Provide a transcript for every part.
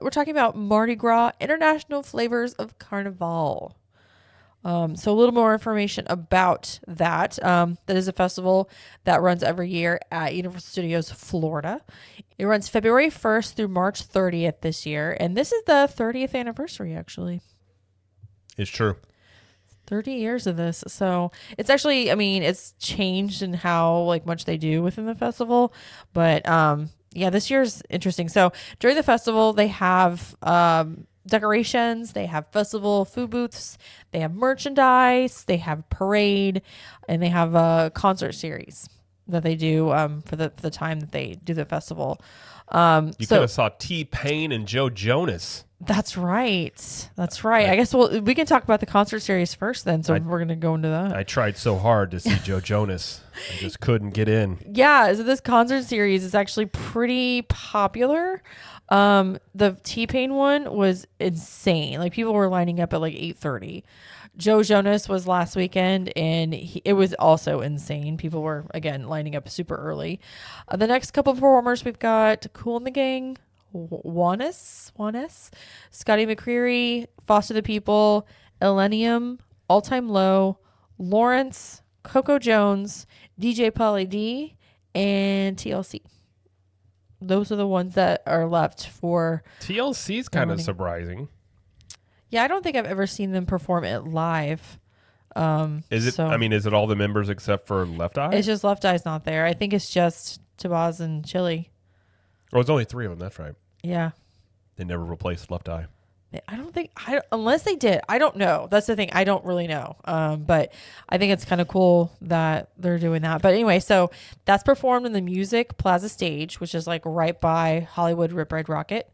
we're talking about Mardi Gras, International Flavors of Carnival. So a little more information about that. That is a festival that runs every year at Universal Studios Florida. It runs February 1st through March 30th this year. And this is the 30th anniversary, actually. It's true. 30 years of this. So it's actually, I mean, it's changed in how much they do within the festival. But yeah, this year's interesting. So during the festival, they have decorations, they have festival food booths, they have merchandise, they have parade, and they have a concert series that they do for the time that they do the festival. You could have saw T-Pain and Joe Jonas. That's right. That's right. I guess we can talk about the concert series first then. So we're going to go into that. I tried so hard to see Joe Jonas. I just couldn't get in. Yeah. So this concert series is actually pretty popular. The T-Pain one was insane. People were lining up at 8:30. Joe Jonas was last weekend, and it was also insane. People were, again, lining up super early. The next couple of performers, we've got Kool and the Gang, Juanes, Scotty McCreery, Foster the People, Illenium, All Time Low, Lawrence, Coco Jones, DJ Pauly D, and TLC. Those are the ones that are left for... TLC's kind of surprising. Yeah, I don't think I've ever seen them perform it live. Is it all the members except for Left Eye? It's just Left Eye's not there. I think it's just Tabaz and Chili. Oh, it's only 3 of them. That's right. Yeah. They never replaced Left Eye. Unless they did. I don't know. That's the thing. I don't really know. But I think it's kind of cool that they're doing that. But anyway, so that's performed in the Music Plaza stage, which is right by Hollywood Rip Red Rocket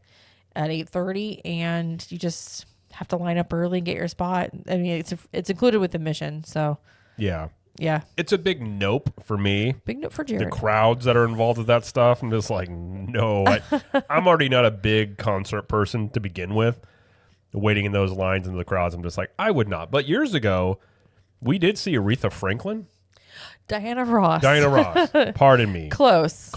at 8:30. And you just have to line up early and get your spot. I mean, it's included with admission. So yeah. It's a big nope for me. Big nope for Jared. The crowds that are involved with that stuff. I'm just no. I'm already not a big concert person to begin with. Waiting in those lines in the crowds, I'm just I would not. But years ago, we did see Aretha Franklin. Diana Ross. Pardon me. Close.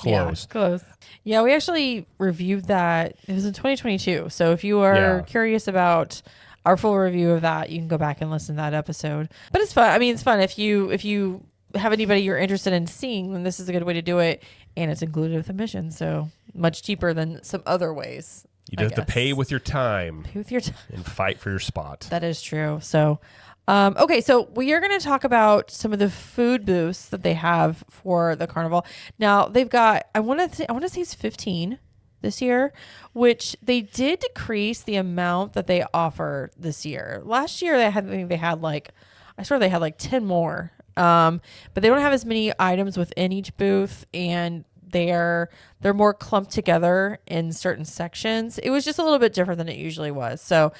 Yeah, we actually reviewed that. It was in 2022. So if you are curious about our full review of that, you can go back and listen to that episode. But it's fun. I mean, it's fun. If you have anybody you're interested in seeing, then this is a good way to do it. And it's included with admission. So much cheaper than some other ways. You just have to pay with your time. And fight for your spot. That is true. So, okay. So we are going to talk about some of the food booths that they have for the carnival. Now they've got, I want to say it's 15 this year, which they did decrease the amount that they offer this year. Last year I think they had I swear they had 10 more. But they don't have as many items within each booth, and they're more clumped together in certain sections. It was just a little bit different than it usually was. So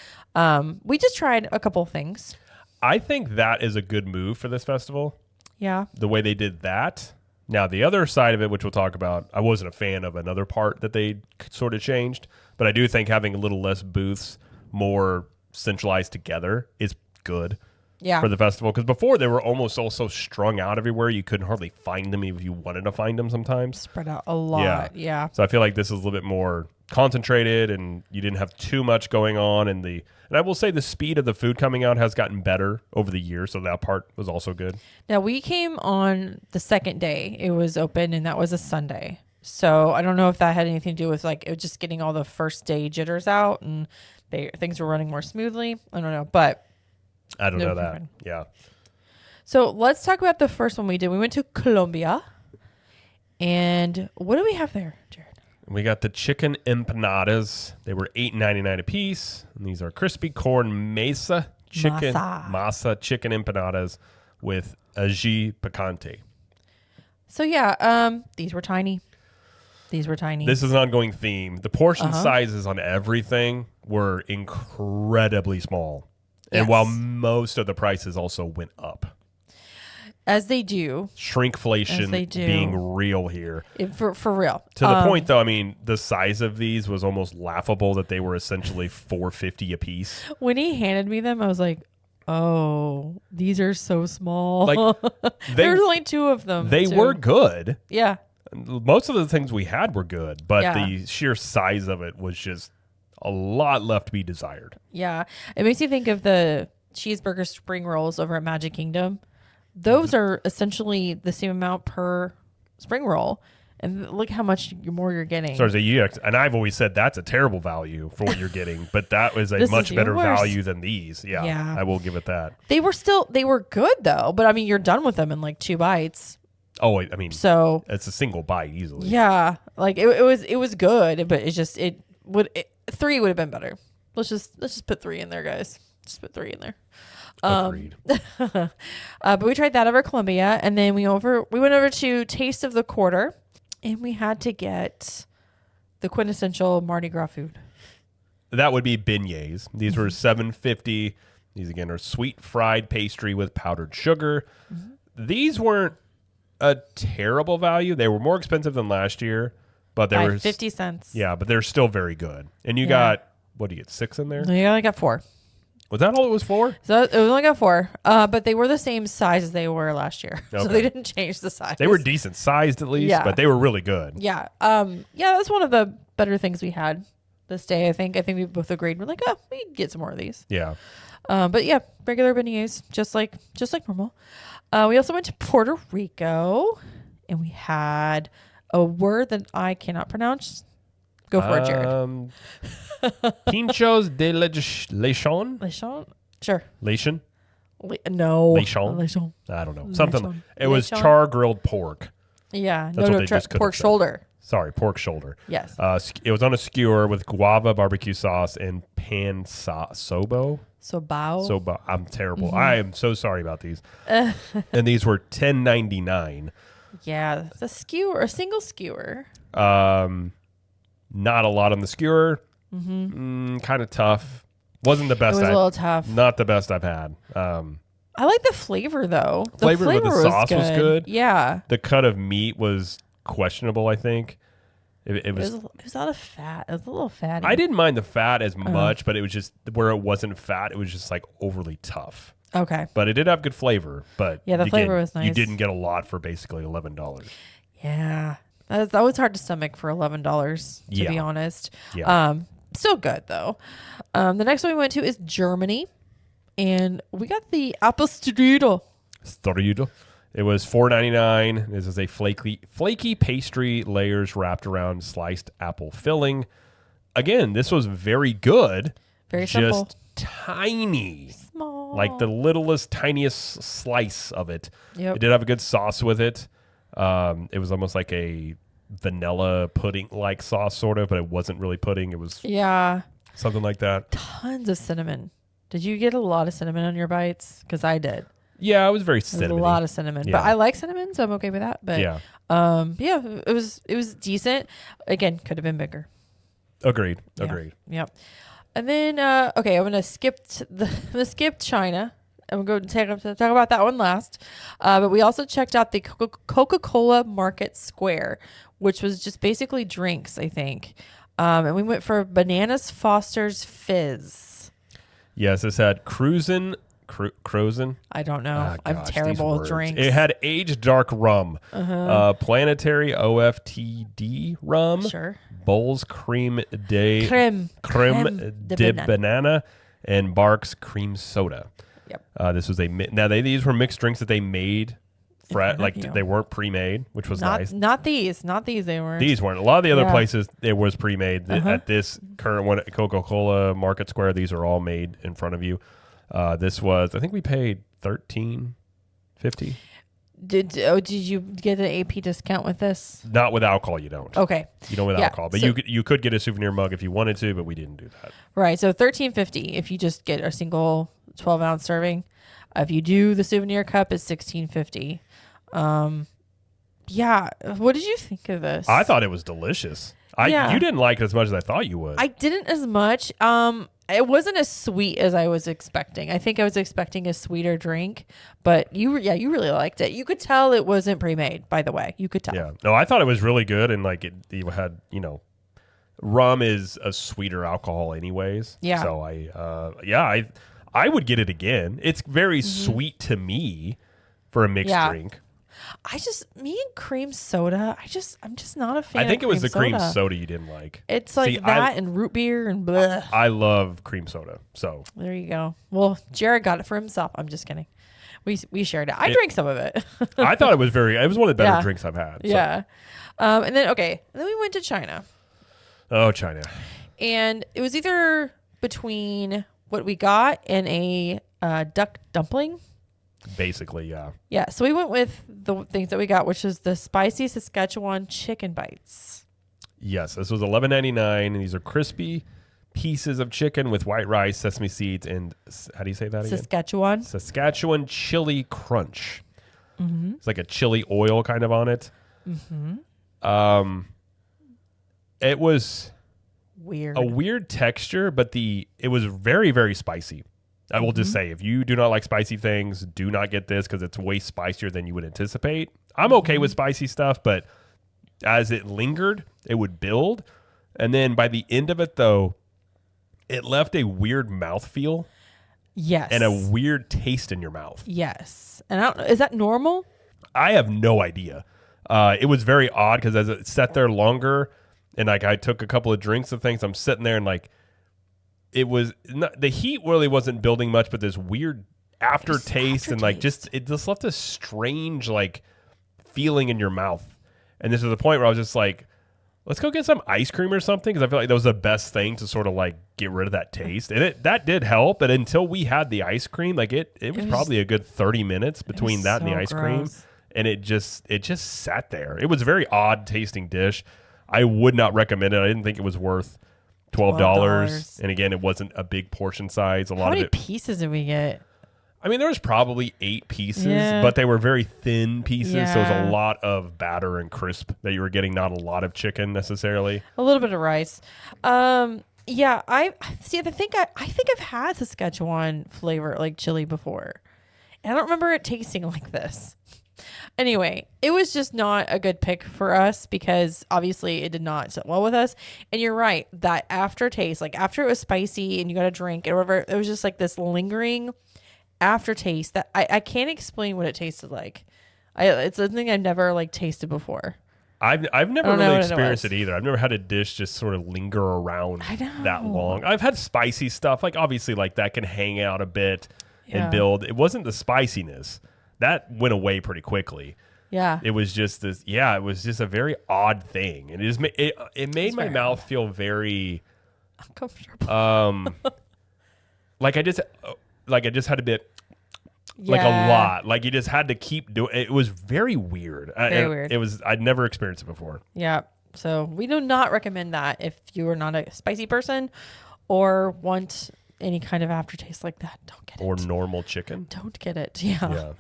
we just tried a couple things. I think that is a good move for this festival. Yeah. The way they did that. Now, the other side of it, which we'll talk about, I wasn't a fan of another part that they sort of changed. But I do think having a little less booths, more centralized together is good. Yeah. For the festival, because before they were almost also strung out everywhere. You couldn't hardly find them if you wanted to find them sometimes. Spread out a lot. Yeah. So I feel like this is a little bit more concentrated, and you didn't have too much going on. And I will say the speed of the food coming out has gotten better over the years, so that part was also good. Now we came on the second day it was open, and that was a Sunday. So I don't know if that had anything to do with it was just getting all the first day jitters out and things were running more smoothly. I don't know, but. I don't know that. Yeah. So let's talk about the first one we did. We went to Colombia. And what do we have there, Jared? We got the chicken empanadas. They were $8.99 a piece. And these are crispy corn masa chicken chicken empanadas with ají picante. So yeah, these were tiny. This is an ongoing theme. The portion sizes on everything were incredibly small. And while most of the prices also went up. As they do. Shrinkflation being real here. For real. To the point, though, I mean, the size of these was almost laughable that they were essentially $4.50 a piece. When he handed me them, I was like, oh, these are so small. There's only 2 of them. They were good. Yeah. Most of the things we had were good, but the sheer size of it was just a lot left to be desired. Yeah. It makes you think of the cheeseburger spring rolls over at Magic Kingdom. Those are essentially the same amount per spring roll. And look how much more you're getting. So and I've always said that's a terrible value for what you're getting, but that was a This much is better yours. value than these. Yeah, Yeah. I will give it that. They were good though. But I mean, you're done with them in like 2 bites. Oh, I mean, So it's a single bite easily. yeah, like it was good, but it's just 3 would have been better. Let's just put 3 in there, guys. Just put 3 in there. Agreed. But we tried that over Columbia, and then we went over to Taste of the Quarter, and we had to get the quintessential Mardi Gras food. That would be beignets. These were $7.50. These again are sweet fried pastry with powdered sugar. These weren't a terrible value. They were more expensive than last year, but they were 50 cents. Yeah, but they're still very good. And you Yeah. got what do you get? 6 in there? No, you only got 4. Was that all it was for? So it only got 4. But they were the same size as they were last year, so Okay. they didn't change the size. They were decent sized at least, Yeah. but they were really good. Yeah. That's one of the better things we had this day. I think we both agreed. We're like, oh, we can get some more of these. Yeah. But yeah, regular beignets, just like normal. We also went to Puerto Rico, and we had a word that I cannot pronounce. Go for it, Jared. Pinchos de lechon? Lechon? Sure. Lechon? No. Lechon? Lechon. I don't know. Something. Lechon. It was Lechon? char grilled pork. Yeah. That's what they just could've pork said. shoulder. Sorry, pork shoulder. Yes. It was on a skewer with guava barbecue sauce and sobo. Sobao. I'm terrible. I am so sorry about these. And these were $10.99. Yeah. A single skewer. Not a lot on the skewer. Kind of tough. Wasn't the best. It was a little tough. Not the best I've had. I like the flavor though. Flavor with the sauce was good. Yeah. The cut of meat was questionable, I think. It was a lot of fat. It was a little fatty. I didn't mind the fat as much, but it was just where it wasn't fat, it was just like overly tough. Okay. But it did have good flavor. But Yeah, the flavor was nice. You didn't get a lot for basically $11. Yeah. That was hard to stomach for $11, to be Yeah. honest. Yeah. Still good though. The next one we went to is Germany, and we got the Apfelstrudel. It was $4.99. This is a flaky pastry layers wrapped around sliced apple filling. Again, this was very good. Very simple. Just tiny. Small. Like the littlest, tiniest slice of it. Yep. It did have a good sauce with it. It was almost like a vanilla pudding-like sauce, sort of, but it wasn't really pudding. It was Yeah. something like that. Tons of cinnamon. Did you get a lot of cinnamon on your bites? Because I did. Yeah, it was very There was cinnamon. a lot of cinnamon, Yeah. but I like cinnamon, so I'm okay with that. But Yeah. it was decent. Again, could have been bigger. Agreed. Yeah. Yep. And then I'm gonna skip China. I'm going to talk about that one last. But we also checked out the Coca-Cola Market Square, which was just basically drinks, I think. And we went for Bananas Foster's Fizz. Yes, this had Cruisin'. I don't know. Ah, I'm gosh, terrible these with words. drinks. It had aged dark rum, Planetary OFTD rum, Sure. Bowls Creme Creme de banana, and Barks cream soda. Yep. This was these were mixed drinks that they made, they weren't pre-made, which was nice. Not these they weren't. These weren't. A lot of the other Yeah. places it was pre-made. At this current one at Coca-Cola Market Square, these are all made in front of you. This was, I think we paid $13.50. Did you get an AP discount with this? Not with alcohol, you don't. Okay. You don't with alcohol, but you could get a souvenir mug if you wanted to, but we didn't do that. Right. So $13.50 if you just get a single 12-ounce serving. If you do the souvenir cup, it's $16.50. Yeah. What did you think of this? I thought it was delicious. You didn't like it as much as I thought you would. I didn't as much. It wasn't as sweet as I was expecting. I think I was expecting a sweeter drink, but you really liked it. You could tell it wasn't pre-made, by the way. You could tell. Yeah. No, I thought it was really good, and like you had, rum is a sweeter alcohol anyways. Yeah. So I would get it again. It's very sweet to me for a mixed drink. Me and cream soda. I'm just not a fan. I think it was the cream soda. soda you didn't like. It's like that and root beer and blah. I love cream soda. So There you go. Well, Jared got it for himself. I'm just kidding. We shared it. I drank some of it. I thought it was one of the better Yeah. drinks I've had. So. Yeah. And then we went to China. Oh, China. And it was either between what we got and a duck dumpling. Basically, yeah. Yeah, so we went with the things that we got, which was the spicy Saskatchewan chicken bites. Yes, this was $11.99, and these are crispy pieces of chicken with white rice, sesame seeds, and how do you say that again? Saskatchewan chili crunch. Mm-hmm. It's like a chili oil kind of on it. Mm-hmm. It was weird, a weird texture, but it was very, very spicy. I will just say, if you do not like spicy things, do not get this because it's way spicier than you would anticipate. I'm okay with spicy stuff, but as it lingered, it would build. And then by the end of it, though, it left a weird mouthfeel. Yes. And a weird taste in your mouth. Yes. And I don't know, is that normal? I have no idea. It was very odd because as it sat there longer and like I took a couple of drinks of things, I'm sitting there and like it was not, the heat really wasn't building much, but this weird aftertaste and like it just left a strange like feeling in your mouth. And this is the point where I was just like, let's go get some ice cream or something because I feel like that was the best thing to sort of like get rid of that taste. And that did help. But until we had the ice cream, like it was probably a good 30 minutes between that and the ice cream. And it just sat there. It was a very odd tasting dish. I would not recommend it. I didn't think it was worth $12. And again, it wasn't a big portion size. How many pieces did we get? I mean, there was probably 8 pieces, but they were very thin pieces. Yeah. So it was a lot of batter and crisp that you were getting, not a lot of chicken necessarily. A little bit of rice. Yeah, I think I've had Saskatchewan flavor like chili before. And I don't remember it tasting like this. Anyway, it was just not a good pick for us because obviously it did not sit well with us. And you're right, that aftertaste, like after it was spicy and you got a drink and whatever, it was just like this lingering aftertaste that I can't explain what it tasted like. It's something I've never like tasted before. I've never really experienced it either. I've never had a dish just sort of linger around that long. I've had spicy stuff, like obviously like that can hang out a bit and build. It wasn't the spiciness. That went away pretty quickly. Yeah. It was just this, it was just a very odd thing. And it made my mouth feel very uncomfortable. Like I just had a bit, like a lot. Like you just had to keep doing it. It was very weird. Weird. I'd never experienced it before. Yeah. So we do not recommend that if you are not a spicy person or want any kind of aftertaste like that. Don't get it. Or normal chicken. Don't get it. Yeah.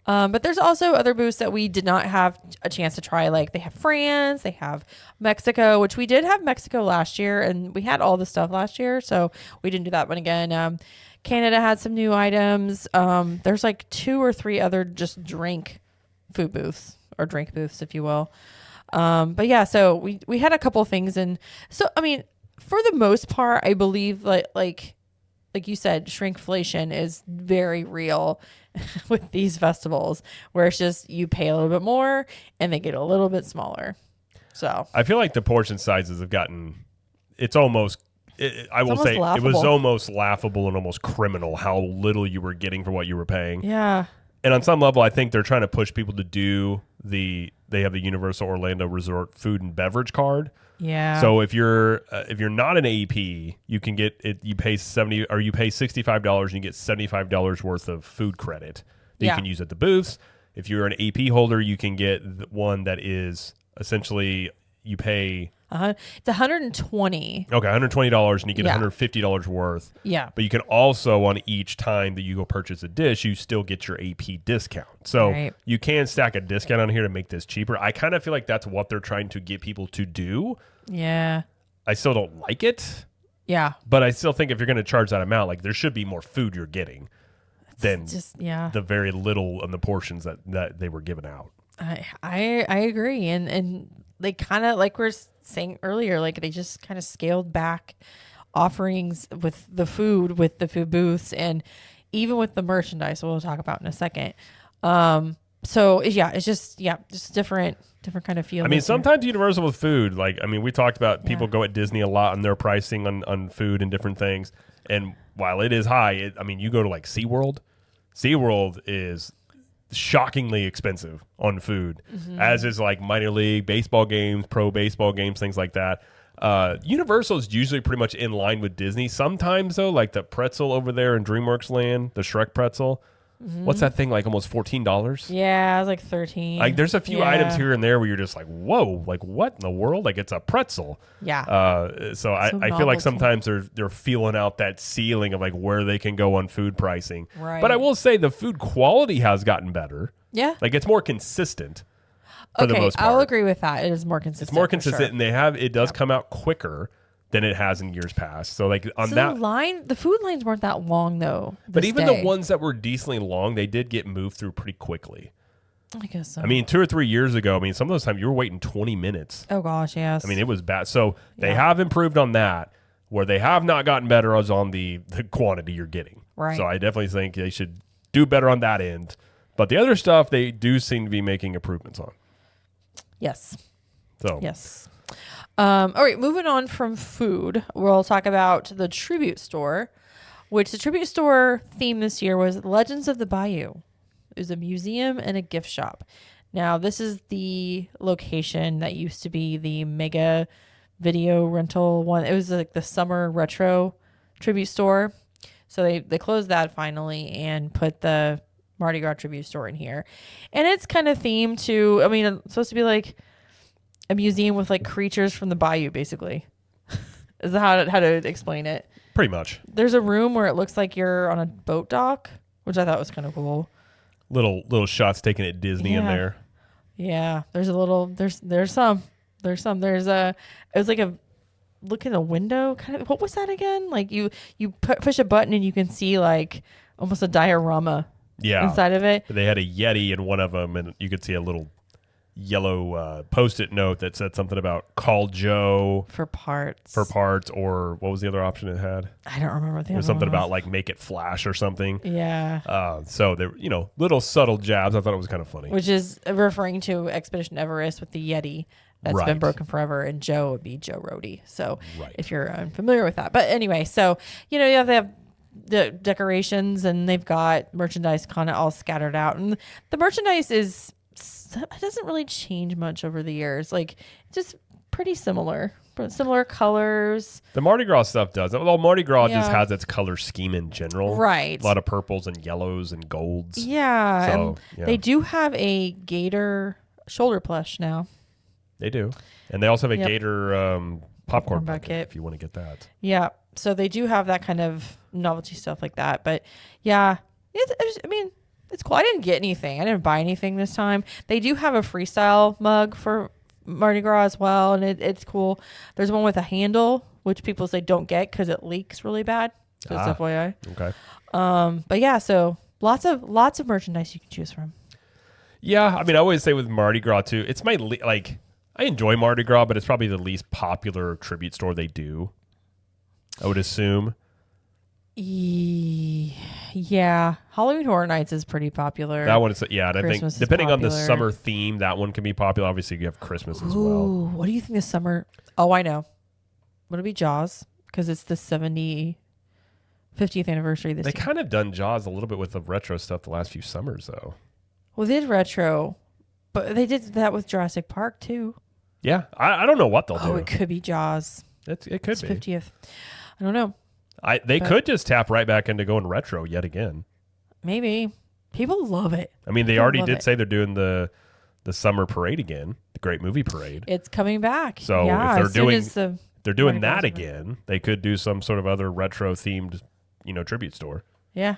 But there's also other booths that we did not have a chance to try. Like they have France, they have Mexico, which we did have Mexico last year and we had all the stuff last year. So we didn't do that one again. Canada had some new items. There's like 2 or 3 other just drink food booths or drink booths, if you will. But yeah, so we had a couple things. And so, I mean, for the most part, I believe like you said, shrinkflation is very real with these festivals where it's just you pay a little bit more and they get a little bit smaller. So I feel like the portion sizes have gotten, it's almost, I will say laughable. It was almost laughable and almost criminal how little you were getting for what you were paying. Yeah. And on some level, I think they're trying to push people to do they have the Universal Orlando Resort food and beverage card. Yeah. So if you're not an AEP, you can get it. You pay $65 and you get $75 worth of food credit that you can use at the booths. If you're an AP holder, you can get one that is essentially you pay. It's $120. Okay, $120 and you get $150 worth. Yeah. But you can also, on each time that you go purchase a dish, you still get your AP discount. So you can stack a discount on here to make this cheaper. I kind of feel like that's what they're trying to get people to do. Yeah. I still don't like it. Yeah. But I still think if you're going to charge that amount, like there should be more food you're getting than the very little on the portions that they were giving out. I agree. And they kind of, like we're saying earlier, like they just kind of scaled back offerings with the food booths and even with the merchandise we'll talk about in a second. So yeah, it's just different kind of feel. I mean, this year. sometimes Universal with food, like, I mean, we talked about people Yeah. go at Disney a lot on their pricing on food and different things. And while it is high, I mean, you go to like SeaWorld. SeaWorld is shockingly expensive on food, as is like minor league baseball games, pro baseball games, things like that. Universal is usually pretty much in line with Disney. Sometimes, though, like the pretzel over there in DreamWorks Land, the Shrek pretzel. What's that thing, like almost $14? Yeah, it was like 13. Like there's a few Yeah. items here and there where you're just like, whoa, like what in the world? Like it's a pretzel. Yeah. So I feel like novelty. sometimes they're feeling out that ceiling of like where they can go on food pricing. Right. But I will say the food quality has gotten better. Yeah. Like it's more consistent for the most part. I'll agree with that. It is more consistent. It's more for consistent, sure. and it does come out quicker than it has in years past. So like on So that, the food lines weren't that long though. but this even day. the ones that were decently long, they did get moved through pretty quickly. I guess so. I mean, 2 or 3 years ago, I mean, some of those times you were waiting 20 minutes. oh gosh, yes. I mean, it was bad. So they Yeah. have improved on that. Where they have not gotten better is on the quantity you're getting. Right. So I definitely think they should do better on that end. But the other stuff, they do seem to be making improvements on. yes. So Yes. All right, moving on from food, we'll talk about the Tribute Store, which the Tribute Store theme this year was Legends of the Bayou. It was a museum and a gift shop. Now, this is the location that used to be the Mega Video Rental one. It was like the summer retro Tribute Store. So they closed that finally and put the Mardi Gras Tribute Store in here. And it's kind of themed to, I mean, it's supposed to be like a museum with like creatures from the bayou, basically. Is that how to explain it? pretty much. There's a room where it looks like you're on a boat dock, which I thought was kind of cool. Little shots taken at Disney in Yeah. there. Yeah, there's a little there's some it was like a look in a window kind of. What was that again? Like you push a button and you can see like almost a diorama Yeah. inside of it. They had a Yeti in one of them, and you could see a little yellow Post-it note that said something about call Joe For parts. or what was the other option it had? I don't remember what the It was other something one about like make it flash or something. Yeah. So there, little subtle jabs. I thought it was kind of funny. Which is referring to Expedition Everest with the Yeti that's Right. been broken forever, and Joe would be Joe Rody. So Right. if you're unfamiliar with that. But anyway, so, you have they have the decorations and they've got merchandise kind of all scattered out. And the merchandise it doesn't really change much over the years. Like, just pretty similar colors. The Mardi Gras stuff does. Although Mardi Gras just Yeah. has its color scheme in general. Right. A lot of purples and yellows and golds. Yeah. So, and yeah. they do have a gator shoulder plush now. They do. And they also have a Yep. Gator popcorn Popcorn bucket bucket. if you want to get that. Yeah. So they do have that kind of novelty stuff like that. But yeah, it's cool. I didn't get anything. I didn't buy anything this time. They do have a freestyle mug for Mardi Gras as well. And it's cool. There's one with a handle, which people say don't get because it leaks really bad. So it's FYI. Okay. But yeah, so lots of merchandise you can choose from. Yeah, I mean, I always say with Mardi Gras too, it's my I enjoy Mardi Gras, but it's probably the least popular tribute store they do. I would assume. Yeah, Halloween Horror Nights is pretty popular. That one is, yeah, and I think Christmas is depending on the popular. summer theme, that one can be popular. Obviously, you have Christmas as well. Ooh, what do you think this summer? Oh, I know. Would it be Jaws? Because it's the 50th anniversary this They year. kind of done Jaws a little bit with the retro stuff the last few summers, though. Well, they did retro, but they did that with Jurassic Park too. Yeah, I don't know what they'll Oh, do. it could be Jaws. It could It's be. 50th. I don't know. They but- could just tap right back into going retro yet again. Maybe. People love it. I mean, they People already love did it. say they're doing the summer parade again, the Great Movie Parade. It's coming back. So yeah, if they're as soon doing as the they're doing Mardi Gras that is over. again, they could do some sort of other retro themed, tribute store. Yeah,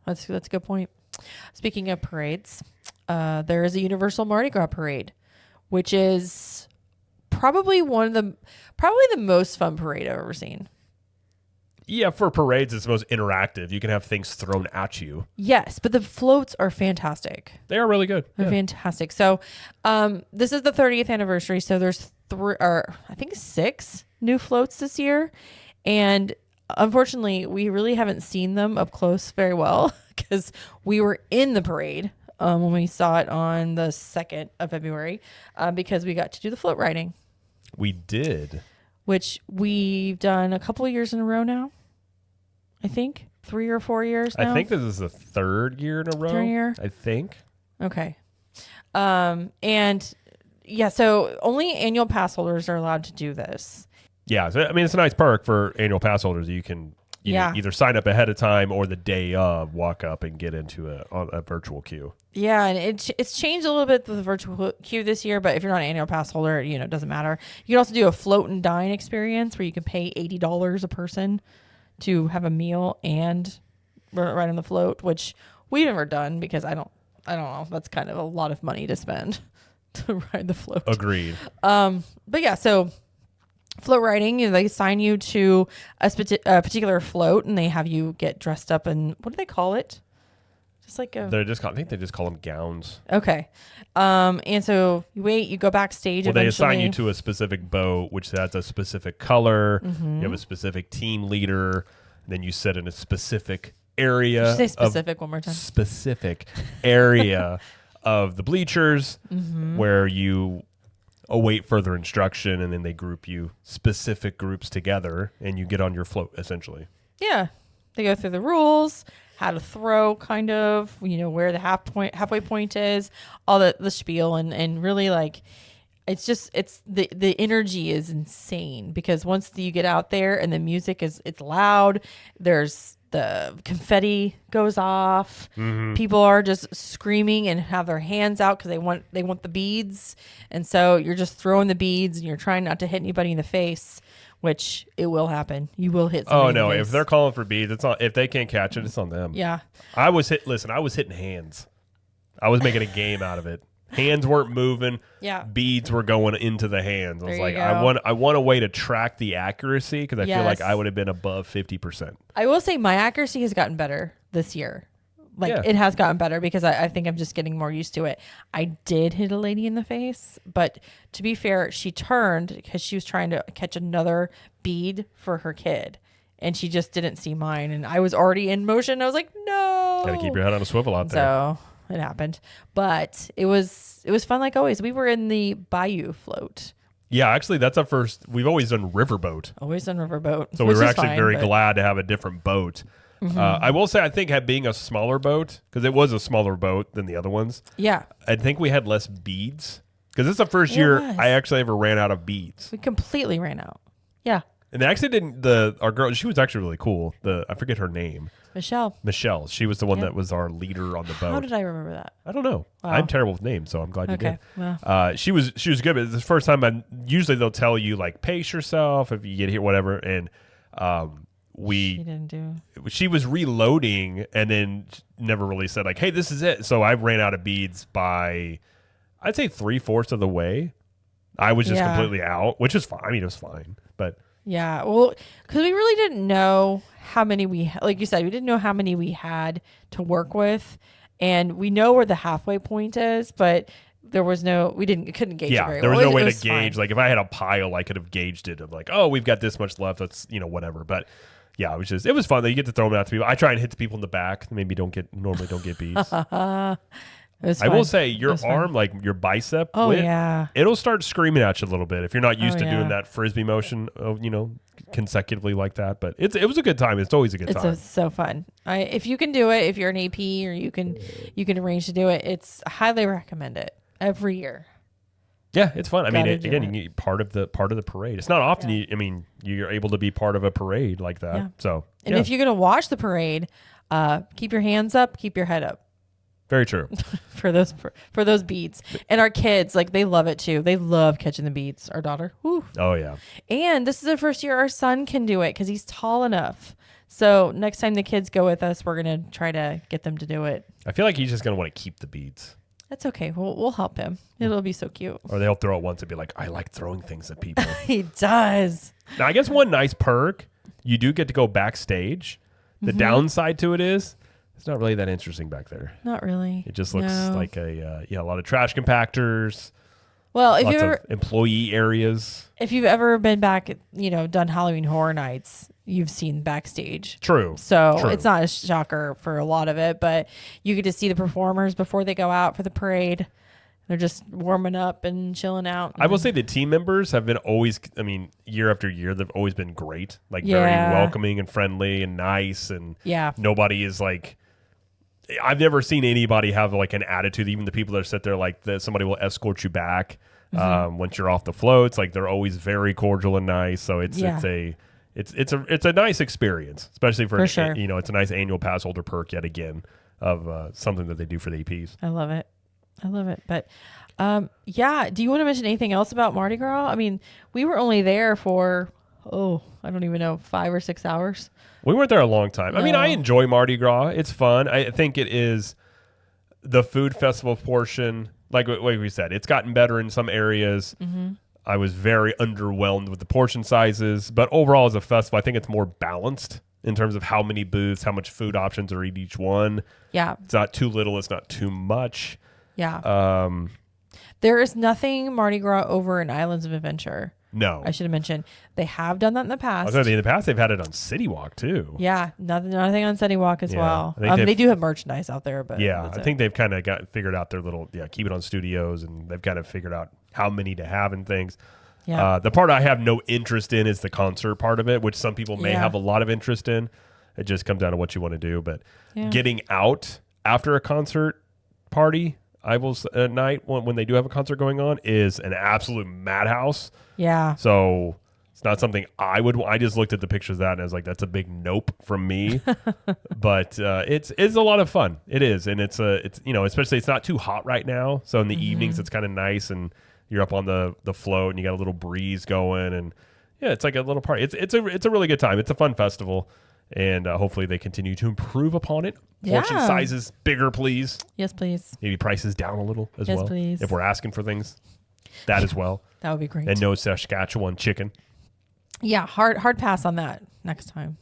that's a good point. Speaking of parades, there is a Universal Mardi Gras parade, which is probably the most fun parade I've ever seen. Yeah, for parades, it's the most interactive. You can have things thrown at you. Yes, but the floats are fantastic. They are really good. They're Yeah. fantastic. So, this is the 30th anniversary. So there's I think 6 new floats this year, and unfortunately, we really haven't seen them up close very well because we were in the parade when we saw it on the 2nd of February, because we got to do the float riding, We did. which we've done a couple of years in a row now. I think 3 or 4 years now. I think this is the 3rd year in a row. 3rd year? I think. Okay. And yeah, so only annual pass holders are allowed to do this. Yeah. So, I mean, it's a nice perk for annual pass holders. You can either sign up ahead of time or the day of walk up and get into a virtual queue. Yeah, and it's changed a little bit with the virtual queue this year, but if you're not an annual pass holder, it doesn't matter. You can also do a float and dine experience where you can pay $80 a person to have a meal and ride on the float, which we've never done because I don't know. That's kind of a lot of money to spend to ride the float. Agreed. But yeah, so float riding, they assign you to a particular float and they have you get dressed up in, what do they call it? Just like I think they just call them gowns. Okay. And so you wait, you go backstage. Well, they eventually. assign you to a specific boat, which has a specific color. Mm-hmm. You have a specific team leader. Then you sit in a specific area. Did you say specific one more time? Specific area of the bleachers Mm-hmm. where you await further instruction, and then they group you specific groups together, and you get on your float, essentially. Yeah. They go through the rules, how to throw, kind of, where the halfway point is, all the spiel, and really like it's the energy is insane because once you get out there and the music it's loud, there's the confetti goes off. Mm-hmm. People are just screaming and have their hands out because they want the beads, and so you're just throwing the beads and you're trying not to hit anybody in the face, which it will happen. You will hit somebody. Oh in the no! face. If they're calling for beads, it's not. If they can't catch it, it's on them. Yeah. I was hitting hands. I was making a game out of it. Hands weren't moving. Yeah. Beads were going into the hands. I was There like, you I want a way to track the accuracy because I feel like Yes. I would have been above 50%. I will say my accuracy has gotten better this year. Yeah. It has gotten better because I think I'm just getting more used to it. I did hit a lady in the face, but to be fair, she turned because she was trying to catch another bead for her kid. And she just didn't see mine. And I was already in motion. I was like, no. Got to keep your head on a swivel out there. So it happened. But it was fun like always. We were in the Bayou float. Yeah, actually, that's our first. We've always done riverboat. Always on riverboat. So we which were is actually fine, very but- glad to have a different boat. I will say, I think being a smaller boat, because it was a smaller boat than the other ones, Yeah. I think we had less beads. Because this is the first It year was. I actually ever ran out of beads. We completely ran out. Yeah. And they actually didn't, our girl, she was actually really cool. I forget her name. Michelle. She was the one Yep. that was our leader on the boat. How did I remember that? I don't know. Wow. I'm terrible with names, so I'm glad you Okay. did. Well. She was good, but it's the first time usually they'll tell you like pace yourself if you get hit, whatever. And She didn't do. she was reloading and then never really said like, hey, this is it. So I ran out of beads by, I'd say 3/4 of the way. I was just Yeah. completely out, which is fine. I mean, it was fine, but Yeah. Well, because we really didn't know how many like you said, we didn't know how many we had to work with. And we know where the halfway point is, but there was couldn't gauge it yeah, very there was well. no way It to was gauge. fine. Like if I had a pile, I could have gauged it of like, oh, we've got this much left. That's, whatever. But yeah, it was fun though. You get to throw them out to people. I try and hit the people in the back. Maybe normally don't get beats. It was I fun. will say It your was fun. arm, like your bicep, Oh, yeah. it'll start screaming at you a little bit if you're not used Oh, to yeah. doing that frisbee motion, consecutively like that. But it was a good time. It's always a good time. It's so fun. If you can do it, if you're an AP or you can arrange to do it, I highly recommend it every year. Yeah, it's fun. I mean, Gotta do again, it. you get part of the parade. It's not often you're able to be part of a parade like that. Yeah. So, And if you're gonna watch the parade, keep your hands up, keep your head up very true. for those beads. And our kids, like, they love it too. They love catching the beads. Our daughter, whew. Oh yeah. And this is the first year our son can do it because he's tall enough. So next time the kids go with us, we're gonna try to get them to do it. I feel like he's just gonna want to keep the beads, That's okay. We'll help him. It'll be so cute. or they'll throw it once and be like, I like throwing things at people. He does. Now, I guess one nice perk, you do get to go backstage. The Mm-hmm. downside to it is it's not really that interesting back there. Not really. It just looks No. like a lot of trash compactors, Well, lots of employee areas. if you've ever been back, done Halloween Horror Nights, you've seen backstage. True. So True. it's not a shocker for a lot of it, but you get to see the performers before they go out for the parade. They're just warming up and chilling out. I will say the team members have been always, I mean, year after year, they've always been great. Like very welcoming and friendly and nice. And nobody is like, I've never seen anybody have like an attitude. Even the people that sit there like that, somebody will escort you back once you're off the floats. Like they're always very cordial and nice. So it's a nice experience, especially for sure. It's a nice annual pass holder perk yet again of something that they do for the APs. I love it. But do you want to mention anything else about Mardi Gras? I mean, we were only there for, I don't even know, 5 or 6 hours. We weren't there a long time. I mean, I enjoy Mardi Gras. It's fun. I think it is the food festival portion. Like we said, it's gotten better in some areas. Mm-hmm. I was very underwhelmed with the portion sizes. But overall, as a festival, I think it's more balanced in terms of how many booths, how much food options are at each one. Yeah. It's not too little. It's not too much. Yeah. There is nothing Mardi Gras over in Islands of Adventure. No. I should have mentioned. They have done that in the past. In the past, they've had it on City Walk, too. Yeah. Nothing on City Walk as well. They do have merchandise out there. But I think they've kind of figured out their little, keep it on studios, and they've kind of figured out how many to have and things. Yeah. The part I have no interest in is the concert part of it, which some people may have a lot of interest in. It just comes down to what you want to do. But getting out after a concert party, at night when they do have a concert going on, is an absolute madhouse. Yeah. So it's not something I just looked at the pictures of that and I was like, that's a big nope from me. But it's a lot of fun. It is, and it's especially it's not too hot right now. So in the evenings it's kind of nice, and you're up on the float and you got a little breeze going, and it's like a little party. It's a really good time. It's a fun festival. And hopefully they continue to improve upon it. Portion sizes bigger, please. Yes, please. Maybe prices down a little as well. Yes, please. If we're asking for things, that as well. That would be great. And no Saskatchewan chicken. Yeah, hard pass on that next time.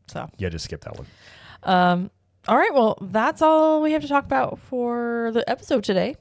So just skip that one. All right, well, that's all we have to talk about for the episode today.